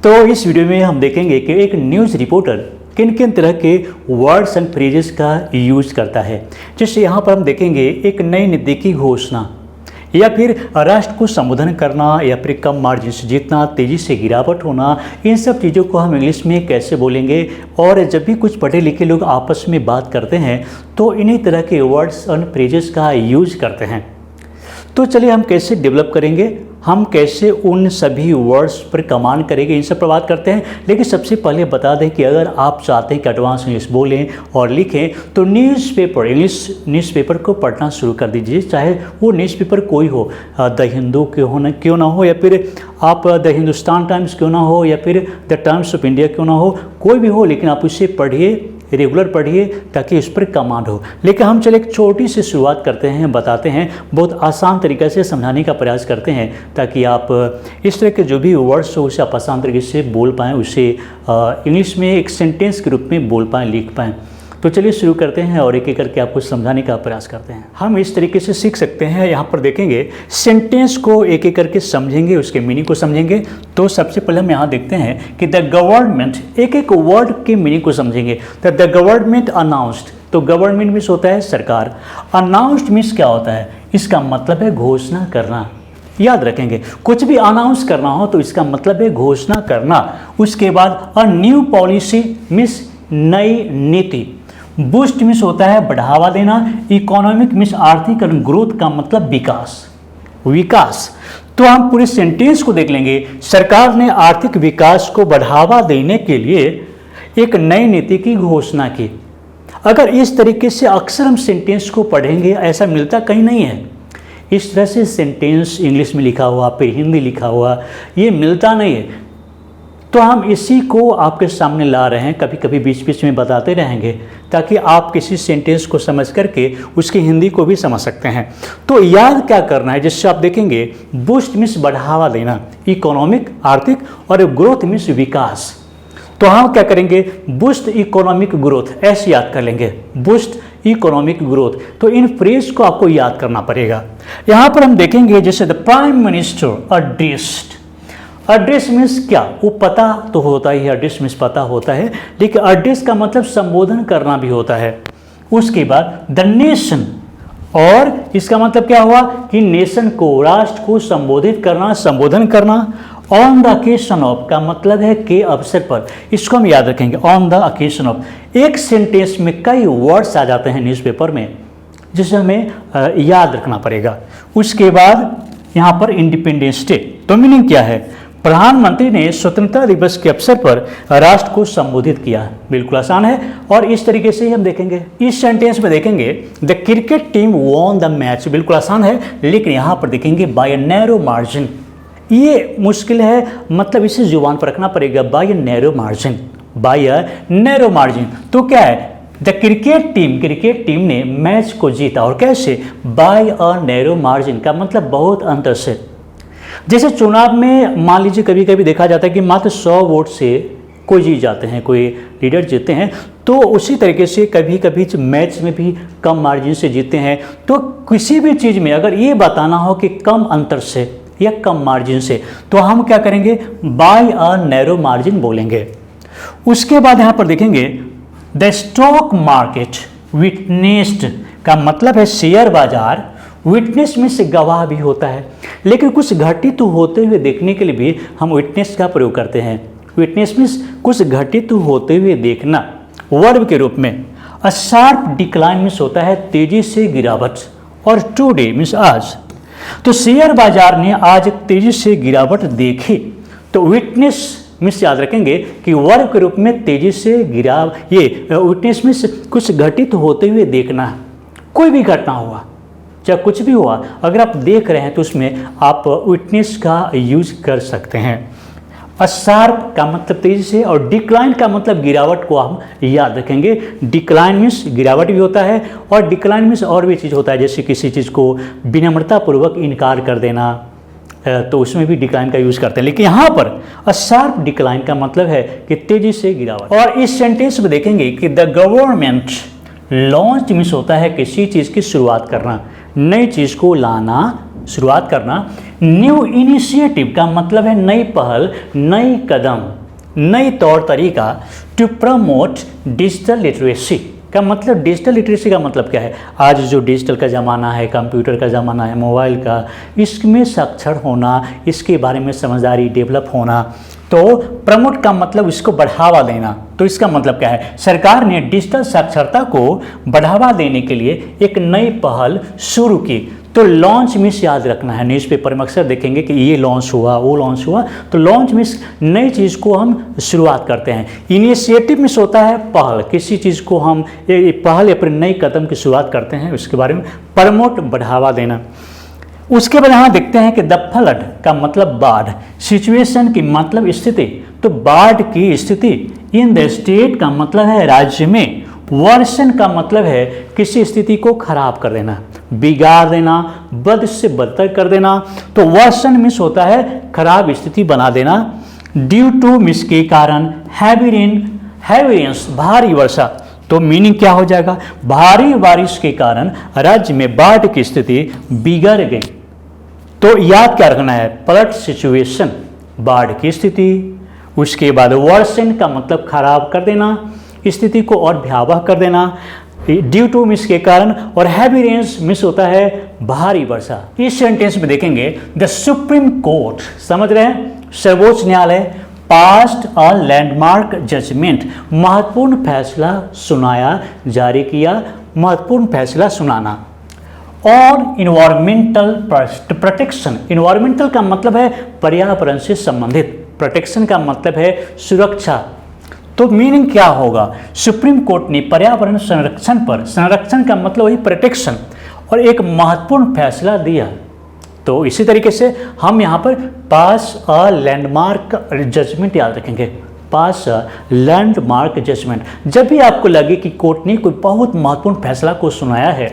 तो इस वीडियो में हम देखेंगे कि एक न्यूज़ रिपोर्टर किन किन तरह के वर्ड्स एंड फ्रेजेस का यूज करता है। जैसे यहाँ पर हम देखेंगे एक नई नीति की घोषणा, या फिर राष्ट्र को संबोधन करना, या फिर कम मार्जिन से जीतना, तेज़ी से गिरावट होना। इन सब चीज़ों को हम इंग्लिश में कैसे बोलेंगे। और जब भी कुछ पढ़े लिखे लोग आपस में बात करते हैं तो इन्हीं तरह के वर्ड्स एंड फ्रेजेस का यूज करते हैं। तो चलिए हम कैसे डेवलप करेंगे, हम कैसे उन सभी वर्ड्स पर कमांड करेंगे, इन सब पर बात करते हैं। लेकिन सबसे पहले बता दें कि अगर आप चाहते हैं कि एडवांस इंग्लिश बोलें और लिखें तो न्यूज़पेपर, इंग्लिश न्यूज़पेपर को पढ़ना शुरू कर दीजिए। चाहे वो न्यूज़पेपर कोई हो, द हिंदू क्यों ना हो, या फिर आप द हिंदुस्तान टाइम्स क्यों ना हो, या फिर द टाइम्स ऑफ इंडिया क्यों ना हो, कोई भी हो, लेकिन आप उसे पढ़िए, रेगुलर पढ़िए ताकि उस पर कमांड हो। लेकिन हम चलिए एक छोटी सी शुरुआत करते हैं, बताते हैं, बहुत आसान तरीके से समझाने का प्रयास करते हैं ताकि आप इस तरह के जो भी वर्ड्स हो उसे आप आसान तरीके से बोल पाएँ, उसे इंग्लिश में एक सेंटेंस के रूप में बोल पाएँ, लिख पाएँ। तो चलिए शुरू करते हैं और एक एक करके आपको समझाने का प्रयास करते हैं। हम इस तरीके से सीख सकते हैं, यहाँ पर देखेंगे सेंटेंस को एक एक करके समझेंगे, उसके मीनिंग को समझेंगे। तो सबसे पहले हम यहाँ देखते हैं कि द गवर्नमेंट, एक एक वर्ड के मीनिंग को समझेंगे। द गवर्नमेंट अनाउंस्ड, तो गवर्नमेंट मीन्स होता है सरकार, अनाउंस्ड मीन्स क्या होता है, इसका मतलब है घोषणा करना। याद रखेंगे, कुछ भी अनाउंस करना हो तो इसका मतलब है घोषणा करना। उसके बाद अ न्यू पॉलिसी मीन्स नई नीति, बूस्ट मीन्स होता है बढ़ावा देना, इकोनॉमिक मीन्स आर्थिक, और ग्रोथ का मतलब विकास। तो हम पूरे सेंटेंस को देख लेंगे। सरकार ने आर्थिक विकास को बढ़ावा देने के लिए एक नई नीति की घोषणा की। अगर इस तरीके से अक्सर हम सेंटेंस को पढ़ेंगे, ऐसा मिलता कहीं नहीं है। इस तरह से सेंटेंस इंग्लिश में लिखा हुआ, फिर हिंदी लिखा हुआ, ये मिलता नहीं है। तो हम इसी को आपके सामने ला रहे हैं, कभी कभी बीच बीच में बताते रहेंगे ताकि आप किसी सेंटेंस को समझ करके उसकी हिंदी को भी समझ सकते हैं। तो याद क्या करना है, जिससे आप देखेंगे बूस्ट मीन्स बढ़ावा देना, इकोनॉमिक आर्थिक, और ग्रोथ मीन्स विकास। तो हम क्या करेंगे, बूस्ट इकोनॉमिक ग्रोथ, ऐसे याद कर लेंगे, बूस्ट इकोनॉमिक ग्रोथ। तो इन फ्रेज को आपको याद करना पड़ेगा। यहाँ पर हम देखेंगे जैसे the prime minister addressed, address means क्या, वो पता तो होता ही है, एड्रेस मीन्स पता होता है, लेकिन एड्रेस का मतलब संबोधन करना भी होता है। उसके बाद द नेशन, और इसका मतलब क्या हुआ कि नेशन को, राष्ट्र को संबोधित करना, संबोधन करना। ऑन द अकेशन ऑफ का मतलब है के अवसर पर, इसको हम याद रखेंगे, ऑन द अकेशन ऑफ। एक सेंटेंस में कई वर्ड्स आ जाते हैं न्यूज़पेपर में, जिसे हमें याद रखना पड़ेगा। उसके बाद यहाँ पर इंडिपेंडेंस डे, तो मीनिंग क्या है, प्रधानमंत्री ने स्वतंत्रता दिवस के अवसर पर राष्ट्र को संबोधित किया। बिल्कुल आसान है, और इस तरीके से ही हम देखेंगे। इस सेंटेंस में देखेंगे the cricket team won the match, बिल्कुल आसान है, लेकिन यहाँ पर देखेंगे बाय अ नैरो मार्जिन। ये मुश्किल है, मतलब इसे जुबान पर रखना पड़ेगा, by a narrow margin, by a narrow margin. तो क्या है, द क्रिकेट टीम ने मैच को जीता, और कैसे, बाय अ नैरो मार्जिन का मतलब बहुत अंतर से। जैसे चुनाव में मान लीजिए कभी कभी देखा जाता है कि मात्र 100 वोट से कोई जीत जाते हैं, कोई लीडर जीतते हैं, तो उसी तरीके से कभी कभी मैच में भी कम मार्जिन से जीतते हैं। तो किसी भी चीज़ में अगर ये बताना हो कि कम अंतर से या कम मार्जिन से, तो हम क्या करेंगे, बाय अ नैरो मार्जिन बोलेंगे। उसके बाद यहाँ पर देखेंगे द स्टॉक मार्केट विटनेस्ड का मतलब है शेयर बाजार, विटनेस में से गवाह भी होता है, लेकिन कुछ घटित होते हुए देखने के लिए भी हम विटनेस का प्रयोग करते हैं। विटनेस मीन्स कुछ घटित होते हुए देखना, वर्ब के रूप में। अ शार्प डिक्लाइन मीन्स होता है तेजी से गिरावट, और टुडे मीन्स आज। तो शेयर बाजार ने आज तेजी से गिरावट देखी। तो विटनेस मीन्स याद रखेंगे कि वर्ब के रूप में तेजी से ये विटनेस मीन्स कुछ घटित होते हुए देखना, कोई भी घटना हुआ, चाहे कुछ भी हुआ, अगर आप देख रहे हैं तो उसमें आप विटनेस का यूज कर सकते हैं। अशार्प का मतलब तेजी से, और डिक्लाइन का मतलब गिरावट को हम याद रखेंगे। डिक्लाइन मीन्स गिरावट भी होता है, और डिक्लाइन मीन्स और भी चीज़ होता है, जैसे किसी चीज़ को विनम्रतापूर्वक इनकार कर देना, तो उसमें भी डिक्लाइन का यूज़ करते हैं। लेकिन यहाँ पर अशार्प डिक्लाइन का मतलब है कि तेजी से गिरावट। और इस सेंटेंस में देखेंगे कि द गवर्नमेंट लॉन्च मीन्स होता है किसी चीज़ की शुरुआत करना, नई चीज़ को लाना, शुरुआत करना। न्यू इनिशिएटिव का मतलब है नई पहल, नई कदम, नई तौर तरीका। टू प्रमोट डिजिटल लिटरेसी का मतलब, डिजिटल लिटरेसी का मतलब क्या है? आज जो डिजिटल का ज़माना है, कंप्यूटर का ज़माना है, मोबाइल का, इसमें साक्षर होना, इसके बारे में समझदारी डेवलप होना। तो प्रमोट का मतलब इसको बढ़ावा देना। तो इसका मतलब क्या है? सरकार ने डिजिटल साक्षरता को बढ़ावा देने के लिए एक नई पहल शुरू की। तो लॉन्च मीन्स याद रखना है, न्यूज़पेपर में अक्सर देखेंगे कि ये लॉन्च हुआ, वो लॉन्च हुआ। तो लॉन्च मीन्स नई चीज़ को हम शुरुआत करते हैं। इनिशिएटिव मीन्स होता है पहल, किसी चीज़ को हम पहल या फिर नई कदम की शुरुआत करते हैं, उसके बारे में। प्रमोट बढ़ावा देना। उसके बाद यहाँ देखते हैं कि द फ्लड का मतलब बाढ़, सिचुएशन की मतलब स्थिति। तो बाढ़ की स्थिति इन द स्टेट का मतलब है राज्य में। वर्सन का मतलब है किसी स्थिति को खराब कर देना, बिगाड़ देना, बद से बदतर कर देना। तो वर्सन मीन्स होता है खराब स्थिति बना देना। ड्यू टू मीन्स के कारण, हैवी रेन, हैवी रेन्स भारी वर्षा। तो मीनिंग क्या हो जाएगा? भारी बारिश के कारण राज्य में बाढ़ की स्थिति बिगड़ गई। तो याद क्या रखना है? फ्लड सिचुएशन, बाढ़ की स्थिति। उसके बाद वर्सन का मतलब खराब कर देना, स्थिति को और भयावह कर देना। ड्यू टू मिस के कारण, और हैवी रेन्स मिस होता है भारी वर्षा। इस सेंटेंस में देखेंगे द सुप्रीम कोर्ट, समझ रहे हैं, सर्वोच्च न्यायालय पास्ट अ लैंडमार्क जजमेंट, महत्वपूर्ण फैसला सुनाया, जारी किया, महत्वपूर्ण फैसला सुनाना। और इन्वायरमेंटल प्रोटेक्शन, इन्वायरमेंटल का मतलब है पर्यावरण से संबंधित, प्रोटेक्शन का मतलब है सुरक्षा। तो मीनिंग क्या होगा? सुप्रीम कोर्ट ने पर्यावरण संरक्षण पर, संरक्षण का मतलब वही प्रोटेक्शन, और एक महत्वपूर्ण फैसला दिया। तो इसी तरीके से हम यहाँ पर पास अ लैंडमार्क जजमेंट याद रखेंगे, पास अ लैंडमार्क जजमेंट। जब भी आपको लगे कि कोर्ट ने कोई बहुत महत्वपूर्ण फैसला को सुनाया है,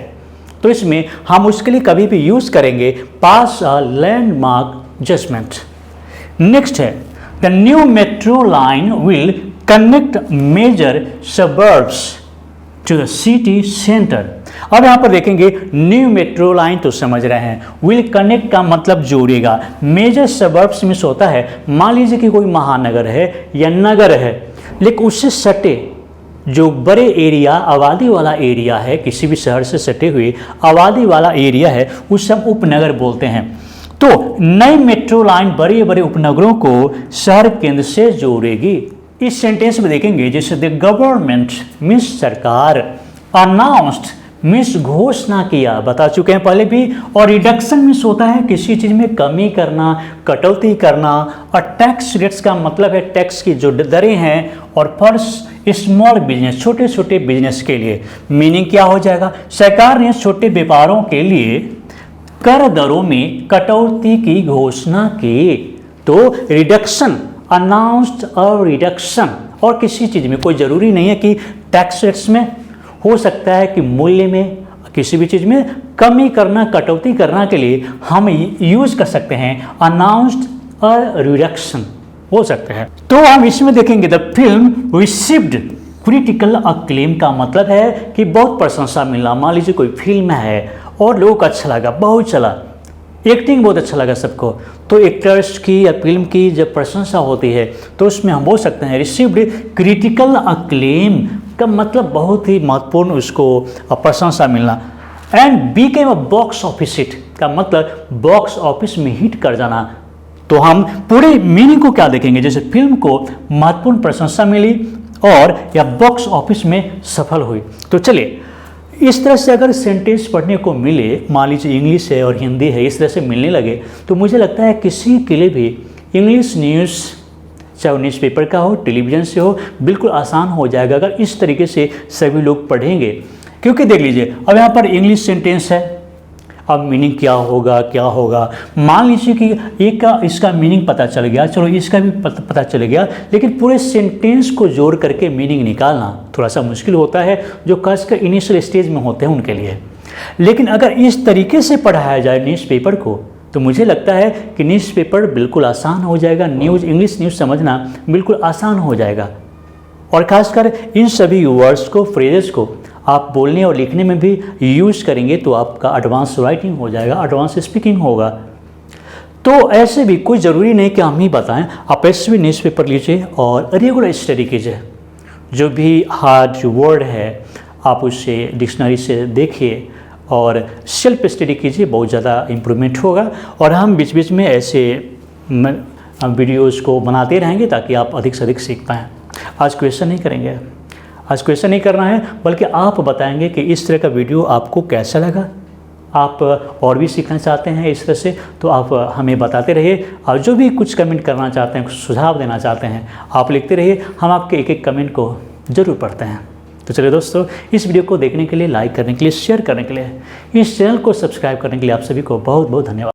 तो इसमें हम उसके लिए कभी भी यूज करेंगे pass a landmark judgment. Next है the new metro line will connect major suburbs to the city centre. अब यहाँ पर देखेंगे न्यू मेट्रो लाइन, तो समझ रहे हैं, विल कनेक्ट का मतलब जोड़ेगा। मेजर सबर्ब्स में होता है, मान लीजिए कि कोई महानगर है या नगर है, लेकिन उससे सटे जो बड़े एरिया, आबादी वाला एरिया है, किसी भी शहर से सटे हुए आबादी वाला एरिया है, उस सब उपनगर बोलते हैं। तो नई मेट्रो लाइन बड़े बड़े उपनगरों को शहर केंद्र से जोड़ेगी। इस सेंटेंस में देखेंगे जैसे द गवर्नमेंट मीन्स सरकार, अनाउंस्ड मीन्स घोषणा किया, बता चुके हैं पहले भी। और रिडक्शन मीन्स होता है किसी चीज में कमी करना, कटौती करना। और टैक्स रेट्स का मतलब है टैक्स की जो दरें हैं, और फॉर स्मॉल बिजनेस, छोटे छोटे बिजनेस के लिए। मीनिंग क्या हो जाएगा? सरकार ने छोटे व्यापारों के लिए कर दरों में कटौती की घोषणा की। तो रिडक्शन, अनाउंस्ड और रिडक्शन। और किसी चीज़ में कोई ज़रूरी नहीं है कि टैक्स रेट्स में, हो सकता है कि मूल्य में, किसी भी चीज़ में कमी करना, कटौती करना के लिए हम यूज कर सकते हैं अनाउंस्ड और रिडक्शन हो सकते हैं। तो हम इसमें देखेंगे the film received critical acclaim का मतलब है कि बहुत प्रशंसा मिलना। मान लीजिए कोई फिल्म है और लोगों को अच्छा लगा, बहुत चला, एक्टिंग बहुत अच्छा लगा सबको, तो एक्टर्स की या फिल्म की जब प्रशंसा होती है तो उसमें हम बोल सकते हैं रिसीव्ड क्रिटिकल अक्लेम का मतलब बहुत ही महत्वपूर्ण उसको प्रशंसा मिलना। And Beckham a box office hit का मतलब बॉक्स ऑफिस में हिट कर जाना। तो हम पूरे मीनिंग को क्या देखेंगे, जैसे फिल्म को महत्वपूर्ण प्रशंसा मिली और या बॉक्स ऑफिस में सफल हुई। तो चलिए इस तरह से अगर सेंटेंस पढ़ने को मिले, मान लीजिए इंग्लिश है और हिंदी है, इस तरह से मिलने लगे, तो मुझे लगता है किसी के लिए भी इंग्लिश न्यूज़, चाहे न्यूज़पेपर का हो, टेलीविज़न से हो, बिल्कुल आसान हो जाएगा अगर इस तरीके से सभी लोग पढ़ेंगे। क्योंकि देख लीजिए अब यहाँ पर इंग्लिश सेंटेंस है, अब मीनिंग क्या होगा। मान लीजिए कि एक का इसका मीनिंग पता चल गया, चलो इसका भी पता चल गया, लेकिन पूरे सेंटेंस को जोड़ करके मीनिंग निकालना थोड़ा सा मुश्किल होता है, जो खासकर इनिशियल स्टेज में होते हैं उनके लिए। लेकिन अगर इस तरीके से पढ़ाया जाए न्यूज़पेपर को, तो मुझे लगता है कि न्यूज़पेपर बिल्कुल आसान हो जाएगा, न्यूज़, इंग्लिश न्यूज़ समझना बिल्कुल आसान हो जाएगा। और खासकर इन सभी वर्ड्स को, फ्रेजेस को आप बोलने और लिखने में भी यूज़ करेंगे तो आपका एडवांस राइटिंग हो जाएगा, एडवांस स्पीकिंग होगा। तो ऐसे भी कोई ज़रूरी नहीं कि हम ही बताएं, आप ऐसे भी न्यूज़पेपर लीजिए और रेगुलर स्टडी कीजिए। जो भी हार्ड वर्ड है आप उसे डिक्शनरी से देखिए और सेल्फ स्टडी कीजिए, बहुत ज़्यादा इम्प्रूवमेंट होगा। और हम बीच बीच में ऐसे वीडियोज़ को बनाते रहेंगे ताकि आप अधिक से अधिक सीख पाएँ। आज क्वेश्चन नहीं करेंगे, आज क्वेश्चन नहीं करना है, बल्कि आप बताएंगे कि इस तरह का वीडियो आपको कैसा लगा। आप और भी सीखना चाहते हैं इस तरह से तो आप हमें बताते रहिए। और जो भी कुछ कमेंट करना चाहते हैं, कुछ सुझाव देना चाहते हैं, आप लिखते रहिए, हम आपके एक एक कमेंट को ज़रूर पढ़ते हैं। तो चलिए दोस्तों, इस वीडियो को देखने के लिए, लाइक करने के लिए, शेयर करने के लिए, इस चैनल को सब्सक्राइब करने के लिए आप सभी को बहुत बहुत धन्यवाद।